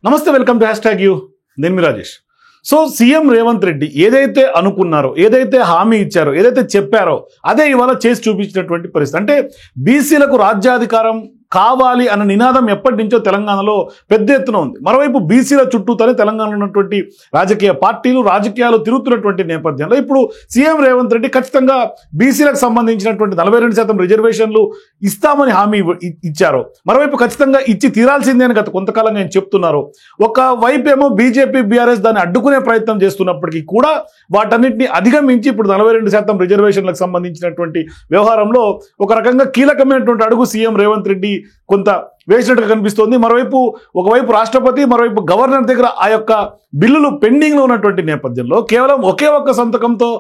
నమస్తే, welcome to #you. నేను మీ Rajesh. So CM Revanth Reddy ఏదైతే అనుకున్నారో, ఏదైతే హామీ ఇచ్చారో, ఏదైతే చెప్పారో అదే ఇవాళ చేసి చూపించినటువంటి పరిస్థితి. అంటే బీసీలకు రాజ్యాధికారం కావాలి అన్న నినాదం ఎప్పటి నుంచో తెలంగాణలో పెద్ద ఎత్తున ఉంది. మరోవైపు బీసీల చుట్టూతోనే తెలంగాణలో ఉన్నటువంటి రాజకీయ పార్టీలు, రాజకీయాలు తిరుగుతున్నటువంటి నేపథ్యంలో ఇప్పుడు సీఎం రేవంత్ రెడ్డి ఖచ్చితంగా బీసీలకు సంబంధించినటువంటి 42% రిజర్వేషన్లు ఇస్తామని హామీ ఇచ్చారు. మరోవైపు ఖచ్చితంగా ఇచ్చి తీరాల్సిందే అని గత కొంతకాలంగా ఆయన చెప్తున్నారు. ఒక వైపు ఏమో బీజేపీ, బీఆర్ఎస్ దాన్ని అడ్డుకునే ప్రయత్నం చేస్తున్నప్పటికీ కూడా వాటన్నిటిని అధిగమించి ఇప్పుడు 42% రిజర్వేషన్లకు సంబంధించినటువంటి వ్యవహారంలో ఒక రకంగా కీలకమైనటువంటి అడుగు సీఎం రేవంత్ రెడ్డి కొంత వేసినట్టుగా కనిపిస్తోంది. ఒకవైపు రాష్ట్రపతి, మరోవైపు గవర్నర్ దగ్గర ఆ యొక్క బిల్లులు పెండింగ్ లో ఉన్నటువంటి నేపథ్యంలో కేవలం ఒకే ఒక్క సంతకంతో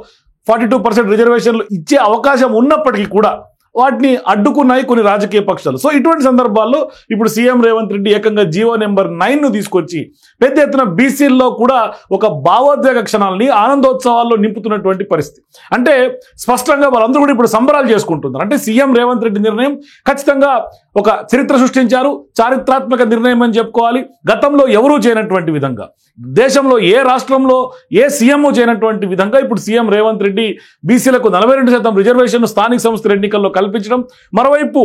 42% రిజర్వేషన్లు ఇచ్చే అవకాశం ఉన్నప్పటికీ కూడా వాటిని అడ్డుకున్నాయి కొన్ని రాజకీయ పక్షాలు. సో ఇటువంటి సందర్భాల్లో ఇప్పుడు సీఎం రేవంత్ రెడ్డి ఏకంగా జీవో నెంబర్ 9ను తీసుకొచ్చి పెద్ద ఎత్తున బీసీల్లో కూడా ఒక భావోద్వేగ క్షణాలని, ఆనందోత్సవాల్లో నింపుతున్నటువంటి పరిస్థితి. అంటే స్పష్టంగా వాళ్ళందరూ కూడా ఇప్పుడు సంబరాలు చేసుకుంటున్నారు. అంటే సీఎం రేవంత్ రెడ్డి నిర్ణయం ఖచ్చితంగా ఒక చరిత్ర సృష్టించారు, చారిత్రాత్మక నిర్ణయం అని చెప్పుకోవాలి. గతంలో ఎవరూ చేయనటువంటి విధంగా, దేశంలో ఏ రాష్ట్రంలో ఏ సీఎం చేయనటువంటి విధంగా ఇప్పుడు సీఎం రేవంత్ రెడ్డి బీసీలకు 42% రిజర్వేషన్ స్థానిక సంస్థల ఎన్నికల్లో కల్పించడం, మరోవైపు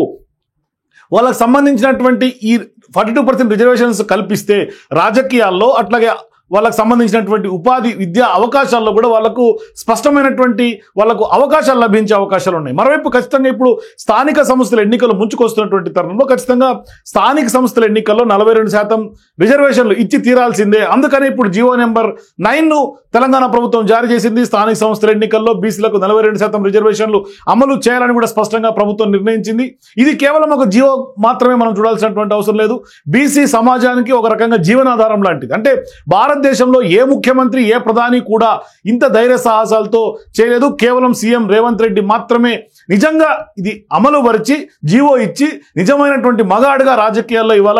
వాళ్ళకు సంబంధించినటువంటి ఈ 42% రిజర్వేషన్స్ కల్పిస్తే రాజకీయాల్లో, అట్లాగే వాళ్ళకు సంబంధించినటువంటి ఉపాధి, విద్యా అవకాశాల్లో కూడా వాళ్ళకు స్పష్టమైనటువంటి వాళ్ళకు అవకాశాలు లభించే అవకాశాలు ఉన్నాయి. మరోవైపు ఖచ్చితంగా ఇప్పుడు స్థానిక సంస్థల ఎన్నికలు ముంచుకొస్తున్నటువంటి తరుణంలో ఖచ్చితంగా స్థానిక సంస్థల ఎన్నికల్లో 42% రిజర్వేషన్లు ఇచ్చి తీరాల్సిందే. అందుకని ఇప్పుడు జీవో నెంబర్ 9ను తెలంగాణ ప్రభుత్వం జారీ చేసింది. స్థానిక సంస్థల ఎన్నికల్లో బీసీలకు 42% రిజర్వేషన్లు అమలు చేయాలని కూడా స్పష్టంగా ప్రభుత్వం నిర్ణయించింది. ఇది కేవలం ఒక జీవో మాత్రమే మనం చూడాల్సినటువంటి అవసరం లేదు. బీసీ సమాజానికి ఒక రకంగా జీవనాధారం లాంటిది. అంటే భారతదేశంలో ఏ ముఖ్యమంత్రి, ఏ ప్రధాని కూడా ఇంత ధైర్య సాహసాలతో చేయలేదు. కేవలం సీఎం రేవంత్ రెడ్డి మాత్రమే నిజంగా ఇది అమలు పరిచి జీవో ఇచ్చి నిజమైనటువంటి మగాడుగా రాజకీయాల్లో ఇవాళ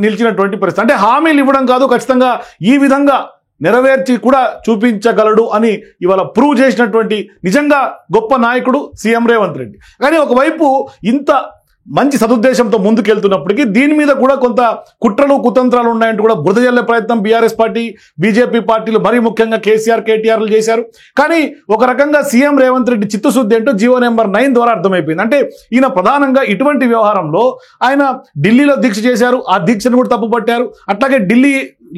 నిలిచినటువంటి పరిస్థితి. అంటే హామీలు ఇవ్వడం కాదు, ఖచ్చితంగా ఈ విధంగా నెరవేర్చి కూడా చూపించగలడు అని ఇవాళ ప్రూవ్ చేసినటువంటి నిజంగా గొప్ప నాయకుడు సీఎం రేవంత్ రెడ్డి. కానీ ఒకవైపు ఇంత మంచి సదుద్దేశంతో ముందుకెళ్తున్నప్పటికీ దీని మీద కూడా కొంత కుట్రలు, కుతంత్రాలు ఉన్నాయంటూ కూడా బురద జల్లే ప్రయత్నం బీఆర్ఎస్ పార్టీ, బీజేపీ పార్టీలు, మరీ ముఖ్యంగా కేసీఆర్, కేటీఆర్లు చేశారు. కానీ ఒక రకంగా సీఎం రేవంత్ రెడ్డి చిత్తశుద్ధి ఏంటో జీవో నెంబర్ 9 ద్వారా అర్థమైపోయింది. అంటే ఈయన ప్రధానంగా ఇటువంటి వ్యవహారంలో ఆయన ఢిల్లీలో దీక్ష చేశారు, ఆ దీక్షను కూడా తప్పుపట్టారు. అట్లాగే ఢిల్లీ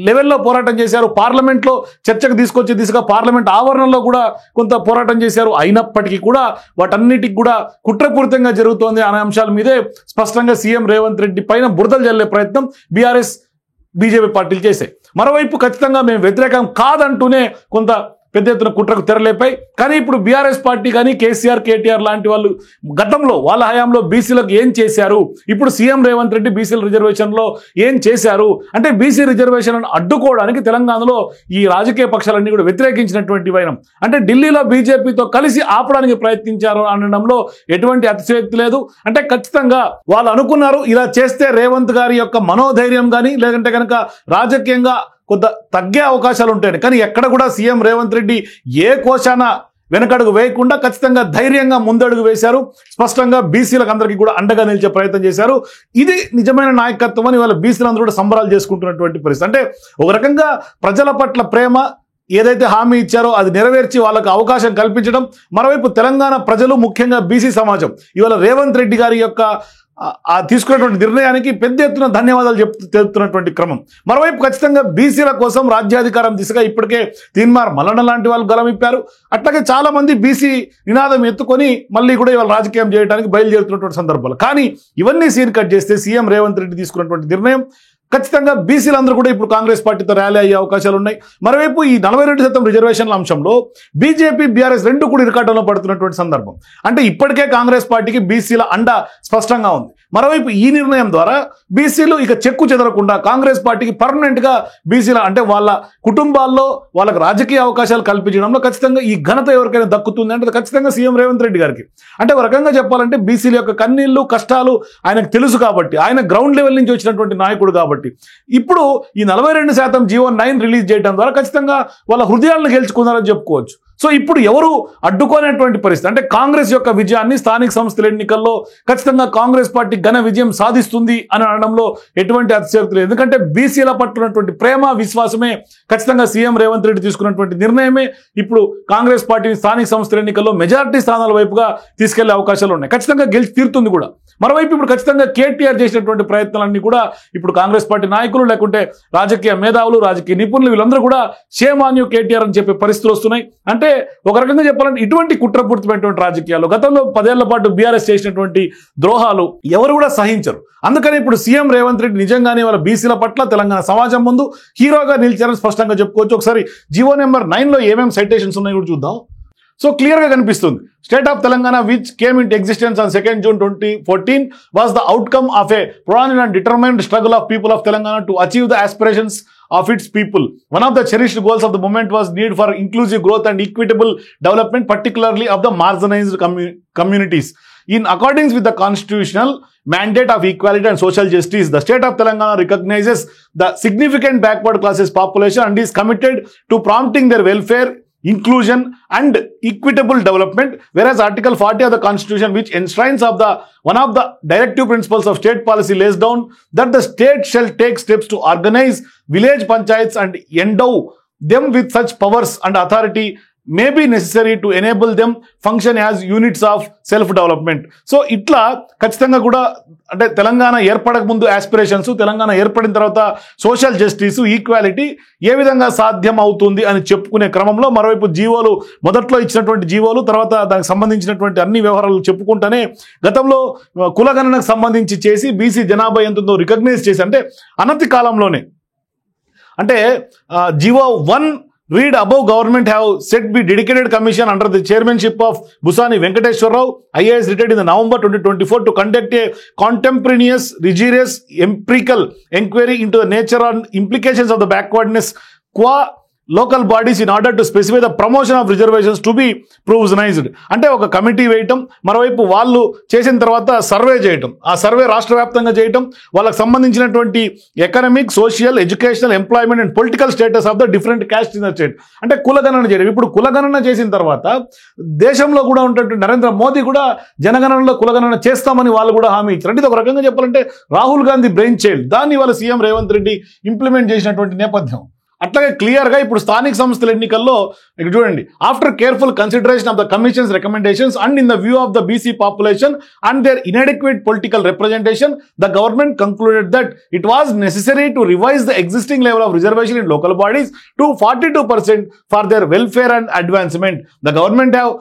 లెవెల్లో పోరాటం చేశారు, పార్లమెంట్లో చర్చకు తీసుకొచ్చే దిశగా పార్లమెంట్ ఆవరణలో కూడా కొంత పోరాటం చేశారు. అయినప్పటికీ కూడా వాటన్నిటికి కూడా కుట్రపూరితంగా జరుగుతోంది అనే అంశాల మీదే స్పష్టంగా సీఎం రేవంత్ రెడ్డి పైన బురదలు జల్లే ప్రయత్నం బీఆర్ఎస్, బీజేపీ పార్టీలు చేశాయి. మరోవైపు ఖచ్చితంగా మేము వ్యతిరేకం కాదంటూనే కొంత పెద్ద ఎత్తున కుట్రకు తెరలేపాయి. కానీ ఇప్పుడు బీఆర్ఎస్ పార్టీ కానీ కేసీఆర్, కేటీఆర్ లాంటి వాళ్ళు గతంలో వాళ్ళ హయాంలో బీసీలకు ఏం చేశారు, ఇప్పుడు సీఎం రేవంత్ రెడ్డి బీసీల రిజర్వేషన్లో ఏం చేశారు అంటే బీసీ రిజర్వేషన్లను అడ్డుకోవడానికి తెలంగాణలో ఈ రాజకీయ పక్షాలన్నీ కూడా వ్యతిరేకించినటువంటి వైనం. అంటే ఢిల్లీలో బీజేపీతో కలిసి ఆపడానికి ప్రయత్నించారు అనడంలో ఎటువంటి అతిశయోక్తి లేదు. అంటే ఖచ్చితంగా వాళ్ళు అనుకున్నారు ఇలా చేస్తే రేవంత్ గారి యొక్క మనోధైర్యం కానీ, లేదంటే కనుక రాజకీయంగా కొంత తగ్గే అవకాశాలు ఉంటాయని. కానీ ఎక్కడ కూడా సీఎం రేవంత్ రెడ్డి ఏ కోశాన వెనకడుగు వేయకుండా ఖచ్చితంగా ధైర్యంగా ముందడుగు వేశారు. స్పష్టంగా బీసీలకు అందరికీ కూడా అండగా నిలిచే ప్రయత్నం చేశారు. ఇది నిజమైన నాయకత్వం అని వాళ్ళ బీసీలందరూ కూడా సంబరాలు చేసుకుంటున్నటువంటి పరిస్థితి. అంటే ఒక రకంగా ప్రజల పట్ల ప్రేమ, ఏదైతే హామీ ఇచ్చారో అది నెరవేర్చి వాళ్ళకు అవకాశం కల్పించడం, మరోవైపు తెలంగాణ ప్రజలు, ముఖ్యంగా బీసీ సమాజం ఇవాళ రేవంత్ రెడ్డి గారి యొక్క తీసుకున్నటువంటి నిర్ణయానికి పెద్ద ఎత్తున ధన్యవాదాలు తెలుపుతున్నటువంటి క్రమం. మరోవైపు ఖచ్చితంగా బీసీల కోసం రాజ్యాధికారం దిశగా ఇప్పటికే తీన్మార్ మల్లన్న లాంటి వాళ్ళు గలమిప్పారు. అట్లాగే చాలా మంది బీసీ నినాదం ఎత్తుకొని మళ్ళీ కూడా ఇవాళ రాజకీయం చేయడానికి బయలుదేరుతున్నటువంటి సందర్భాలు. కానీ ఇవన్నీ సీన్ కట్ చేస్తే సీఎం రేవంత్ రెడ్డి తీసుకున్నటువంటి నిర్ణయం ఖచ్చితంగా బీసీలందరూ కూడా ఇప్పుడు కాంగ్రెస్ పార్టీతో ర్యాలీ అయ్యే అవకాశాలు ఉన్నాయి. మరోవైపు ఈ 42% రిజర్వేషన్ల అంశంలో బీజేపీ, బీఆర్ఎస్ రెండు కూడా ఇరకాటంలో పడుతున్నటువంటి సందర్భం. అంటే ఇప్పటికే కాంగ్రెస్ పార్టీకి బీసీల అండ స్పష్టంగా ఉంది. మరోవైపు ఈ నిర్ణయం ద్వారా బీసీలు ఇక చెక్కు చెదరకుండా కాంగ్రెస్ పార్టీకి పర్మనెంట్గా బీసీల అంటే వాళ్ళ కుటుంబాల్లో వాళ్ళకు రాజకీయ అవకాశాలు కల్పించడంలో ఖచ్చితంగా ఈ ఘనత ఎవరికైనా దక్కుతుంది అంటే ఖచ్చితంగా సీఎం రేవంత్ రెడ్డి గారికి. అంటే ఒక రకంగా చెప్పాలంటే బీసీల యొక్క కన్నీళ్లు, కష్టాలు ఆయనకు తెలుసు కాబట్టి, ఆయన గ్రౌండ్ లెవెల్ నుంచి వచ్చినటువంటి నాయకుడు కాబట్టి ఇప్పుడు ఈ 42% జీవో 9 రిలీజ్ చేయడం ద్వారా ఖచ్చితంగా వాళ్ళ హృదయాలను గెలుచుకున్నారని చెప్పుకోవచ్చు. సో ఇప్పుడు ఎవరు అడ్డుకోనేటువంటి పరిస్థితి, అంటే కాంగ్రెస్ యొక్క విజయాన్ని స్థానిక సంస్థల ఎన్నికల్లో ఖచ్చితంగా కాంగ్రెస్ పార్టీ ఘన విజయం సాధిస్తుంది అని అనడంలో ఎటువంటి అతిశయోక్తి లేదు. ఎందుకంటే బీసీల పట్ల ఉన్నటువంటి ప్రేమ విశ్వాసమే ఖచ్చితంగా సీఎం రేవంత్ రెడ్డి తీసుకున్నటువంటి నిర్ణయమే ఇప్పుడు కాంగ్రెస్ పార్టీని స్థానిక సంస్థల ఎన్నికల్లో మెజారిటీ స్థానాల వైపుగా తీసుకెళ్లే అవకాశాలు ఉన్నాయి. ఖచ్చితంగా గెలిచి తీరుతుంది కూడా. మరోవైపు ఇప్పుడు ఖచ్చితంగా కేటీఆర్ చేసినటువంటి ప్రయత్నాలన్నీ కూడా ఇప్పుడు కాంగ్రెస్ పార్టీ నాయకులు లేకుంటే రాజకీయ మేధావులు, రాజకీయ నిపుణులు వీళ్ళందరూ కూడా షేమ్ ఆన్ యు కేటీఆర్ అని చెప్పే పరిస్థితులు వస్తున్నాయి. అంటే ఒక రకంగా చెప్పాలంటే ఇటువంటి కుట్రపూరితమైనటువంటి రాజకీయాలు గతంలో 10 ఏళ్ల పాటు బీఆర్ఎస్ చేసినటువంటి ద్రోహాలు ఎవరు కూడా సహించరు. అందుకని ఇప్పుడు సీఎం రేవంత్ రెడ్డి నిజంగానే వాళ్ళ బీసీల పట్ల తెలంగాణ సమాజం ముందు హీరోగా నిలిచారని స్పష్టంగా చెప్పుకోవచ్చు. ఒకసారి జీవో నెంబర్ 9లో ఏమేమి సైటేషన్స్ ఉన్నాయో కూడా చూద్దాం. సో క్లియర్గా కనిపిస్తుంది. State of Telangana which came in existence on 2nd June 2014 was the outcome of A prolonged and determined struggle of people of Telangana to achieve the aspirations of its people. One of the cherished goals of the movement was need for inclusive growth and equitable development, particularly of the marginalized communities. In accordance with the constitutional mandate of equality and social justice, the state of Telangana recognizes the significant backward classes population and is committed to promoting their welfare, inclusion and equitable development, whereas Article 40 of the Constitution, which enshrines of the one of the directive principles of state policy, lays down that the state shall take steps to organize village panchayats and endow them with such powers and authority may be necessary to enable them function as units of self development. So ఇట్లా ఖచ్చితంగా కూడా అంటే తెలంగాణ ఏర్పడక ముందు aspirations, Telangana ఏర్పడిన తర్వాత social justice, equality ఏ విధంగా సాధ్యం అవుతుంది అని చెప్పుకునే క్రమంలో మరోవైపు జీవోలు మొదట్లో ఇచ్చినటువంటి జీవోలు తర్వాత దానికి సంబంధించినటువంటి అన్ని వ్యవహారాలు చెప్పుకుంటూనే గతంలో కులగణనకు సంబంధించి చేసి బీసీ జనాభా ఎంత ఉందో రికగ్నైజ్ చేసి అంటే అనతి కాలంలోనే అంటే GO 1 read above government have set be dedicated commission under the chairmanship of Busani Venkateshwar Rao IAS retired in the November 2024 to conduct a contemporaneous rigorous empirical inquiry into the nature and implications of the backwardness qua local bodies in order to specify the promotion of reservations to be provisionized. అంటే ఒక committee వేయటం, మరోవైపు వాళ్ళు చేసిన తర్వాత survey చేయటం, ఆ survey రాష్ట్ర వ్యాప్తంగా చేయటం, వాళ్ళకి సంబంధించినటువంటి economic, social, educational, employment and political status of the different caste in the state. అంటే కులగణన చేయడం. ఇప్పుడు కులగణన చేసిన తర్వాత దేశంలో కూడా ఉన్నటువంటి నరేంద్ర మోదీ కూడా జనగణనలో కులగణన చేస్తామని వాళ్ళు కూడా హామీ ఇచ్చారు. అంటే ఇది ఒక రకంగా చెప్పాలంటే రాహుల్ గాంధీ బ్రెయిన్ చైల్డ్, దాన్ని వాళ్ళ సీఎం రేవంత్ రెడ్డి ఇంప్లిమెంట్ చేసినటువంటి నేపథ్యం. అట్లాగే క్లియర్గా ఇప్పుడు స్థానిక సంస్థల ఎన్నికల్లో ఇక్కడ చూడండి, after careful consideration of the commission's recommendations and in the view of the BC population and their inadequate political representation, the government concluded that it was necessary to revise the existing level of reservation in local bodies to 42% for their welfare and advancement. The government have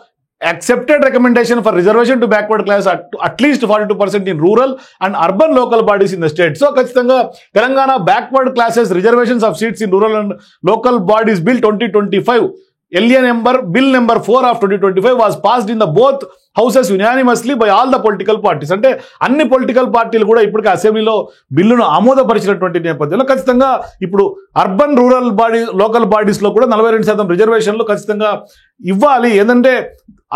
accepted recommendation for reservation to backward class at least 42% in rural and urban local bodies in the state. So ఖచ్చితంగా Telangana backward classes reservations of seats in rural and local bodies bill 2025 LA number bill number 4 of 2025 was passed in the both houses unanimously by all the political parties. అంటే అన్ని political పార్టీలు కూడా ఇప్పటికే అసెంబ్లీలో బిల్లును ఆమోదపరిచినటువంటి నేపథ్యంలో ఖచ్చితంగా ఇప్పుడు అర్బన్ రూరల్ బాడీ లోకల్ బాడీస్లో కూడా 42% రిజర్వేషన్లు ఖచ్చితంగా ఇవ్వాలి. ఏంటంటే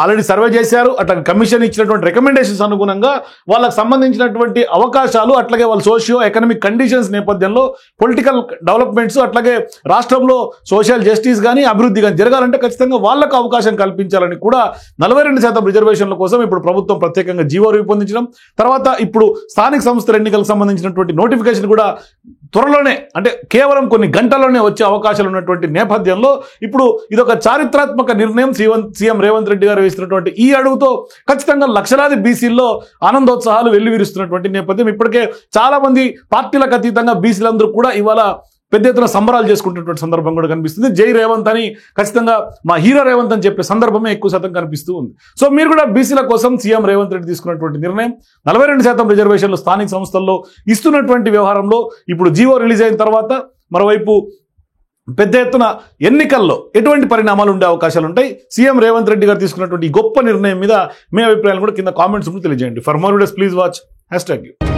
ఆల్రెడీ సర్వే చేశారు, అట్లా కమిషన్ ఇచ్చినటువంటి రికమెండేషన్స్ అనుగుణంగా వాళ్ళకి సంబంధించినటువంటి అవకాశాలు, అట్లాగే వాళ్ళ సోషియో ఎకనామిక్ కండిషన్స్ నేపథ్యంలో పొలిటికల్ డెవలప్మెంట్స్, అట్లాగే రాష్ట్రంలో సోషల్ జస్టిస్ కానీ అభివృద్ధి కానీ జరగాలంటే ఖచ్చితంగా వాళ్ళకు అవకాశం కల్పించాలని కూడా 42% రిజర్వేషన్ల కోసం ఇప్పుడు ప్రభుత్వం ప్రత్యేకంగా జీవో రూపొందించడం, తర్వాత ఇప్పుడు స్థానిక సంస్థల ఎన్నికలకు సంబంధించినటువంటి నోటిఫికేషన్ కూడా త్వరలోనే అంటే కేవలం కొన్ని గంటల్లోనే వచ్చే అవకాశాలు ఉన్నటువంటి నేపథ్యంలో ఇప్పుడు ఇదొక చారిత్రాత్మక నిర్ణయం సీఎం రేవంత్ రెడ్డి గారు వేసినటువంటి ఈ అడుగుతో ఖచ్చితంగా లక్షలాది బీసీల్లో ఆనందోత్సాహాలు వెల్లివిరుస్తున్నటువంటి నేపథ్యం. ఇప్పటికే చాలా మంది పార్టీలకు అతీతంగా బీసీలందరూ కూడా ఇవాళ పెద్ద ఎత్తున సంబరాలు చేసుకుంటున్నటువంటి సందర్భం కూడా కనిపిస్తుంది. జై రేవంత్ అని ఖచ్చితంగా మా హీరో రేవంత్ అని చెప్పే సందర్భమే ఎక్కువ శాతం కనిపిస్తూ ఉంది. సో మీరు కూడా బీసీల కోసం సీఎం రేవంత్ రెడ్డి తీసుకున్నటువంటి నిర్ణయం 42% రిజర్వేషన్లు స్థానిక సంస్థల్లో ఇస్తున్నటువంటి వ్యవహారంలో ఇప్పుడు జీవో రిలీజ్ అయిన తర్వాత మరోవైపు పెద్ద ఎత్తున ఎన్నికల్లో ఎటువంటి పరిణామాలు ఉండే అవకాశాలు ఉంటాయి, సీఎం రేవంత్ రెడ్డి గారు తీసుకున్నటువంటి గొప్ప నిర్ణయం మీద మీ అభిప్రాయాలు కూడా కింద కామెంట్స్ తెలియజేయండి. For more videos please watch #.